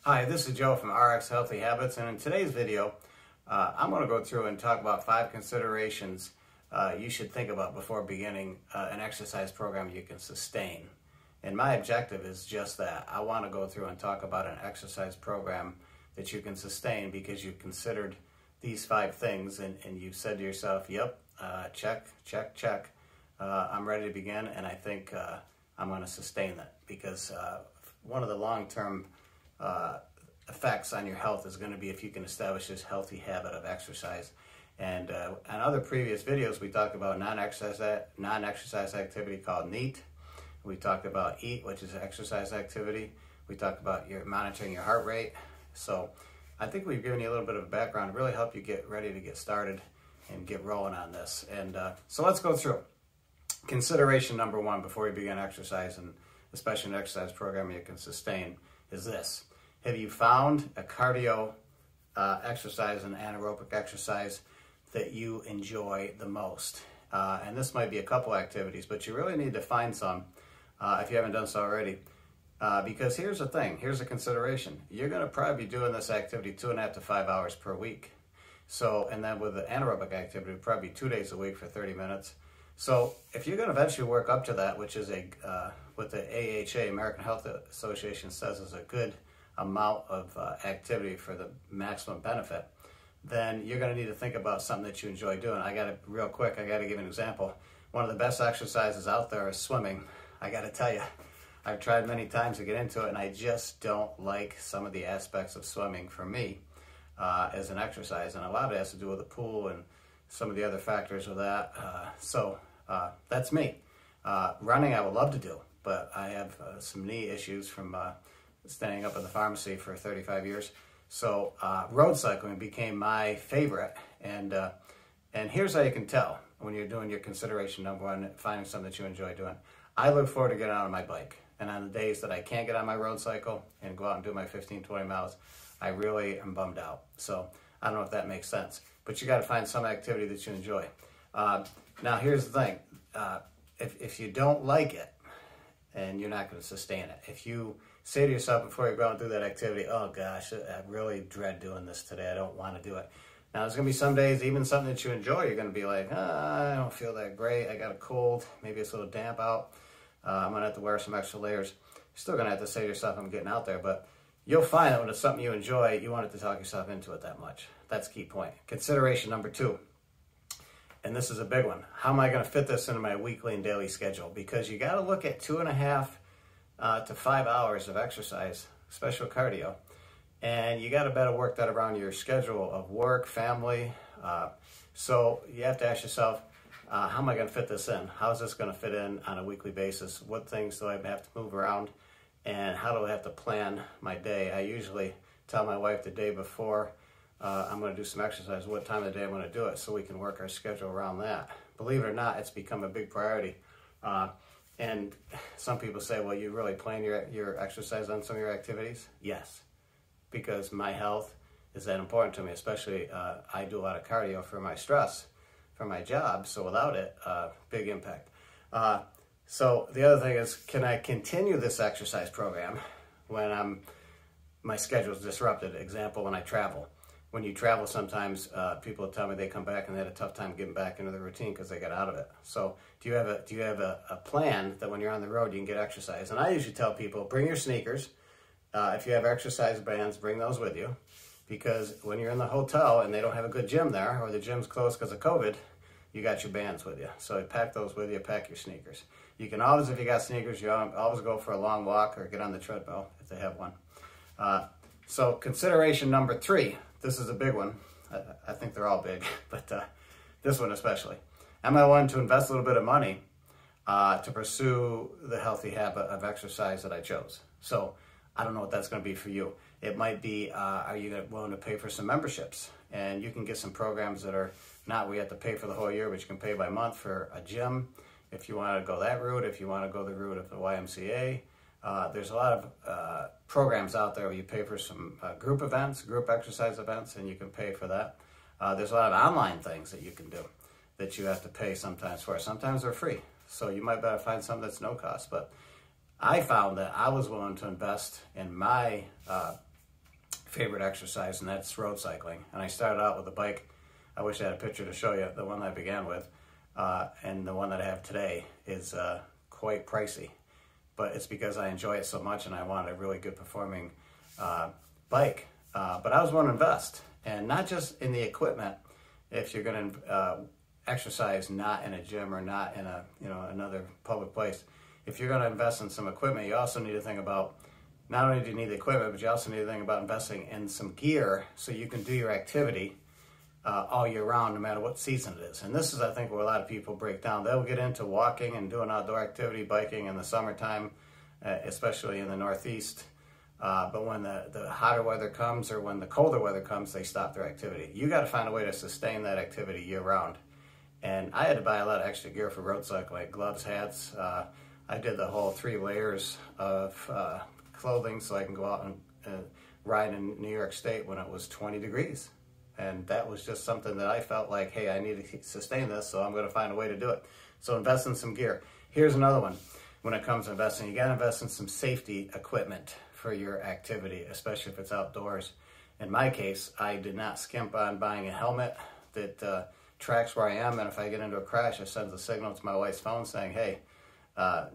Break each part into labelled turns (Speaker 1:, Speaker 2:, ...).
Speaker 1: Hi, this is Joe from RX Healthy Habits, and in today's video, I'm going to go through and talk about 5 considerations you should think about before beginning an exercise program you can sustain. And my objective is just that. I want to go through and talk about an exercise program that you can sustain because you've considered these 5 things and you've said to yourself, yep, check, check, check. I'm ready to begin, and I think I'm going to sustain that because one of the long-term effects on your health is going to be if you can establish this healthy habit of exercise. And on other previous videos, we talked about non-exercise activity called NEAT. We talked about EAT, which is exercise activity. We talked about monitoring your heart rate. So I think we've given you a little bit of a background to really help you get ready to get started and get rolling on this. And so let's go through. Consideration number 1 before you begin exercise, and especially an exercise program you can sustain, is this. Have you found a cardio exercise, an anaerobic exercise that you enjoy the most? And this might be a couple activities, but you really need to find some if you haven't done so already. Because here's the thing, here's a consideration. You're going to probably be doing this activity 2.5 to 5 hours per week. So, and then with the anaerobic activity, probably 2 days a week for 30 minutes. So if you're going to eventually work up to that, which is what the AHA, American Health Association, says is a good amount of activity for the maximum benefit, then you're going to need to think about something that you enjoy doing. Real quick, I got to give an example. One of the best exercises out there is swimming. I got to tell you, I've tried many times to get into it, and I just don't like some of the aspects of swimming for me as an exercise. And a lot of it has to do with the pool and some of the other factors of that. So that's me. Running I would love to do, but I have some knee issues from standing up at the pharmacy for 35 years. So road cycling became my favorite. And here's how you can tell when you're doing your consideration number 1, finding something that you enjoy doing. I look forward to getting out on my bike. And on the days that I can't get on my road cycle and go out and do my 15, 20 miles, I really am bummed out. So I don't know if that makes sense. But you got to find some activity that you enjoy. Now here's the thing. If you don't like it, and you're not going to sustain it. If you say to yourself before you go out and do that activity, oh gosh, I really dread doing this today, I don't want to do it. Now there's going to be some days, even something that you enjoy, you're going to be like, I don't feel that great, I got a cold, maybe it's a little damp out, I'm going to have to wear some extra layers. You're still going to have to say to yourself, I'm getting out there, but you'll find that when it's something you enjoy, you want it to talk yourself into it that much. That's the key point. Consideration number 2. And this is a big one. How am I going to fit this into my weekly and daily schedule? Because you got to look at 2.5 to 5 hours of exercise, special cardio, and you got to better work that around your schedule of work, family. So you have to ask yourself, how am I going to fit this in? How is this going to fit in on a weekly basis? What things do I have to move around? And how do I have to plan my day? I usually tell my wife the day before I'm going to do some exercise, what time of the day I'm going to do it, so we can work our schedule around that. Believe it or not, it's become a big priority. And some people say, well, you really plan your exercise on some of your activities? Yes, because my health is that important to me, especially I do a lot of cardio for my stress, for my job, so without it, big impact. So the other thing is, can I continue this exercise program when my schedule is disrupted? Example, when I travel. When you travel, sometimes people tell me they come back and they had a tough time getting back into the routine because they got out of it. So do you have a plan that when you're on the road you can get exercise? And I usually tell people, bring your sneakers. If you have exercise bands, bring those with you, because when you're in the hotel and they don't have a good gym there, or the gym's closed because of COVID, you got your bands with you. So pack those with you, pack your sneakers. You can always, if you got sneakers, you always go for a long walk or get on the treadmill if they have one. So consideration number 3. This is a big one. I think they're all big, but this one especially. Am I willing to invest a little bit of money to pursue the healthy habit of exercise that I chose? So I don't know what that's going to be for you. It might be, are you willing to pay for some memberships? And you can get some programs that are not where you have to pay for the whole year, but you can pay by month for a gym. If you want to go that route, if you want to go the route of the YMCA, there's a lot of programs out there where you pay for some group events, group exercise events, and you can pay for that. There's a lot of online things that you can do that you have to pay sometimes for. Sometimes they're free. So you might better find something that's no cost. But I found that I was willing to invest in my favorite exercise, and that's road cycling. And I started out with a bike. I wish I had a picture to show you. The one I began with and the one that I have today is quite pricey. But it's because I enjoy it so much and I want a really good performing bike. But I was want to invest, and not just in the equipment. If you're going to exercise not in a gym or not in a another public place, if you're going to invest in some equipment, you also need to think about, not only do you need the equipment, but you also need to think about investing in some gear so you can do your activity all year round, no matter what season it is. And this is, I think, where a lot of people break down. They'll get into walking and doing outdoor activity, biking in the summertime, especially in the Northeast. But when the hotter weather comes or when the colder weather comes, they stop their activity. You got to find a way to sustain that activity year round. And I had to buy a lot of extra gear for road cycling, like gloves, hats. I did the whole 3 layers of clothing so I can go out and ride in New York State when it was 20 degrees. And that was just something that I felt like, hey, I need to sustain this, so I'm going to find a way to do it. So invest in some gear. Here's another one. When it comes to investing, you got to invest in some safety equipment for your activity, especially if it's outdoors. In my case, I did not skimp on buying a helmet that tracks where I am, and if I get into a crash, it sends a signal to my wife's phone saying, hey,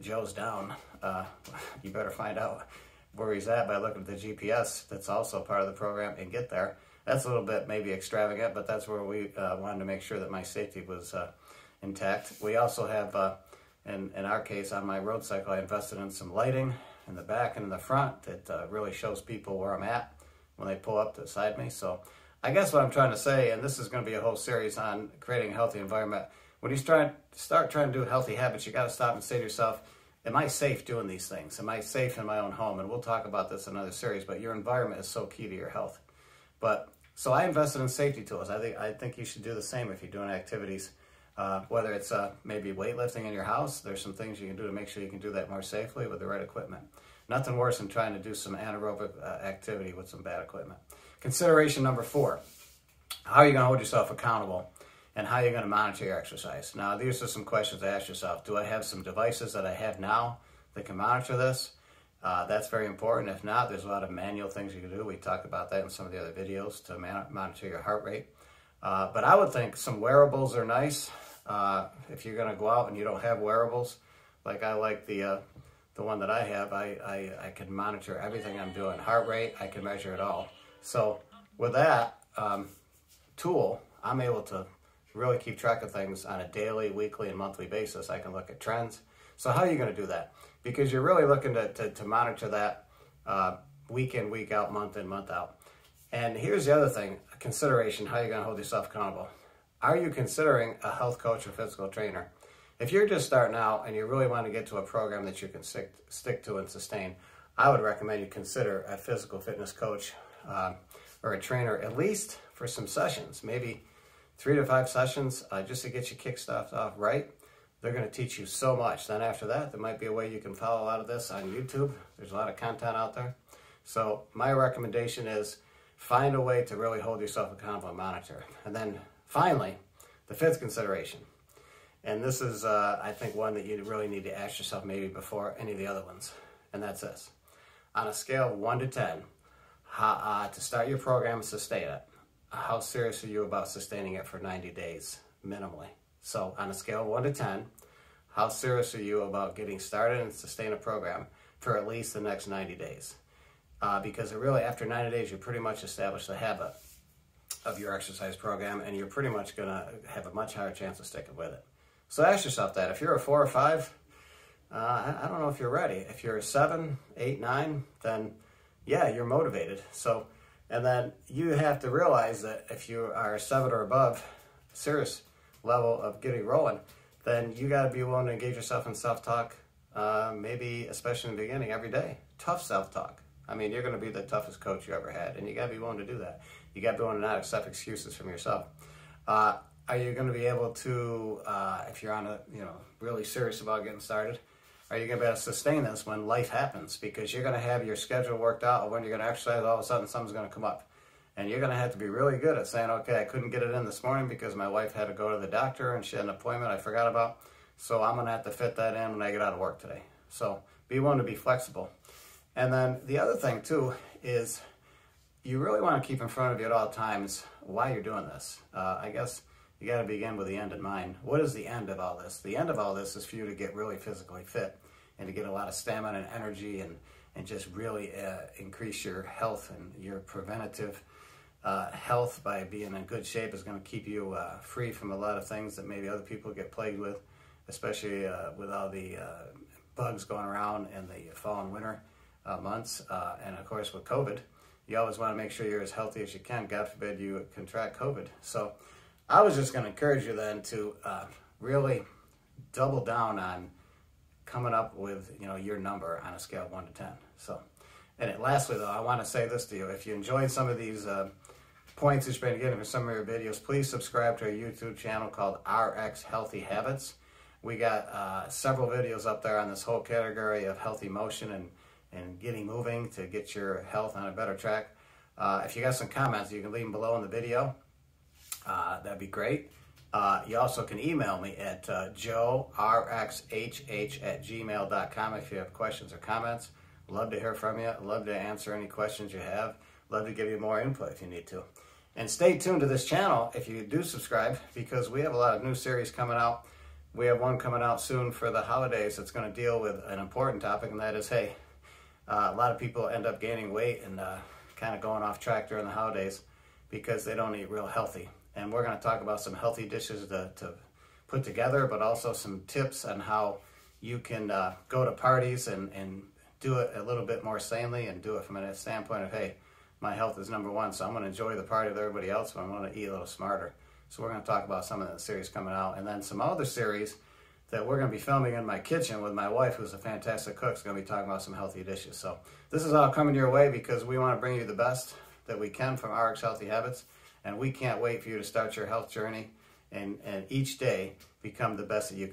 Speaker 1: Joe's down. You better find out where he's at by looking at the GPS. That's also part of the program, and get there. That's a little bit maybe extravagant, but that's where we wanted to make sure that my safety was intact. We also have, in our case, on my road cycle, I invested in some lighting in the back and in the front that really shows people where I'm at when they pull up beside me. So I guess what I'm trying to say, and this is going to be a whole series on creating a healthy environment, when you start trying to do healthy habits, you got to stop and say to yourself, am I safe doing these things? Am I safe in my own home? And we'll talk about this in another series, but your environment is so key to your health. But so I invested in safety tools. I think you should do the same if you're doing activities, whether it's maybe weightlifting in your house. There's some things you can do to make sure you can do that more safely with the right equipment. Nothing worse than trying to do some anaerobic activity with some bad equipment. Consideration number 4, how are you going to hold yourself accountable and how you're going to monitor your exercise. Now, these are some questions to ask yourself. Do I have some devices that I have now that can monitor this? That's very important. If not, there's a lot of manual things you can do. We talked about that in some of the other videos to monitor your heart rate. But I would think some wearables are nice. If you're going to go out and you don't have wearables, like I like the one that I have, I can monitor everything I'm doing. Heart rate, I can measure it all. So with that tool, I'm able to really keep track of things on a daily, weekly, and monthly basis. I can look at trends. So how are you going to do that? Because you're really looking to monitor that week in, week out, month in, month out. And here's the other thing, a consideration, how you're going to hold yourself accountable. Are you considering a health coach or physical trainer? If you're just starting out and you really want to get to a program that you can stick to and sustain, I would recommend you consider a physical fitness coach or a trainer, at least for some sessions, maybe 3 to 5 sessions, just to get you kick-started off right. They're going to teach you so much. Then after that, there might be a way you can follow a lot of this on YouTube. There's a lot of content out there. So my recommendation is find a way to really hold yourself accountable and monitor. And then finally, the 5th consideration. And this is, I think, one that you really need to ask yourself maybe before any of the other ones. And that's this. On a scale of 1 to 10, to start your program and sustain it, how serious are you about sustaining it for 90 days minimally? So on a scale of 1 to 10, how serious are you about getting started and sustain a program for at least the next 90 days? Because it really, after 90 days, you pretty much establish the habit of your exercise program, and you're pretty much going to have a much higher chance of sticking with it. So ask yourself that. If you're a 4 or 5, I don't know if you're ready. If you're a 7, 8, 9, then yeah, you're motivated. So, and then you have to realize that if you are a 7 or above, serious level of getting rolling, then you got to be willing to engage yourself in self-talk, maybe especially in the beginning, every day. Tough self-talk. I mean, you're going to be the toughest coach you ever had, and you got to be willing to do that. You got to be willing to not accept excuses from yourself. Are you going to be able to, if you're on a, really serious about getting started, are you going to be able to sustain this when life happens? Because you're going to have your schedule worked out of when you're going to exercise, all of a sudden something's going to come up. And you're going to have to be really good at saying, okay, I couldn't get it in this morning because my wife had to go to the doctor and she had an appointment I forgot about. So I'm going to have to fit that in when I get out of work today. So be willing to be flexible. And then the other thing too is you really want to keep in front of you at all times why you're doing this. I guess you got to begin with the end in mind. What is the end of all this? The end of all this is for you to get really physically fit and to get a lot of stamina and energy and just really increase your health, and your preventative health by being in good shape is going to keep you free from a lot of things that maybe other people get plagued with, especially with all the bugs going around in the fall and winter months. And of course with COVID, you always want to make sure you're as healthy as you can. God forbid you contract COVID. So I was just going to encourage you then to really double down on coming up with, your number on a scale of 1 to 10. So, and lastly though, I want to say this to you. If you enjoyed some of these points that you've been getting from some of your videos, please subscribe to our YouTube channel called RxHealthyHabits. We got several videos up there on this whole category of healthy motion and getting moving to get your health on a better track. If you got some comments, you can leave them below in the video. That'd be great. You also can email me at joerxhh@gmail.com if you have questions or comments. Love to hear from you. Love to answer any questions you have. Love to give you more input if you need to. And stay tuned to this channel if you do subscribe, because we have a lot of new series coming out. We have one coming out soon for the holidays that's going to deal with an important topic, and that is, hey, a lot of people end up gaining weight and kind of going off track during the holidays because they don't eat real healthy. And we're going to talk about some healthy dishes to put together, but also some tips on how you can go to parties and do it a little bit more sanely and do it from a standpoint of, hey, my health is number one, so I'm going to enjoy the party with everybody else, but I'm going to eat a little smarter. So we're going to talk about some of that series coming out. And then some other series that we're going to be filming in my kitchen with my wife, who's a fantastic cook, is going to be talking about some healthy dishes. So this is all coming your way because we want to bring you the best that we can from Rx Healthy Habits. And we can't wait for you to start your health journey and each day become the best that you can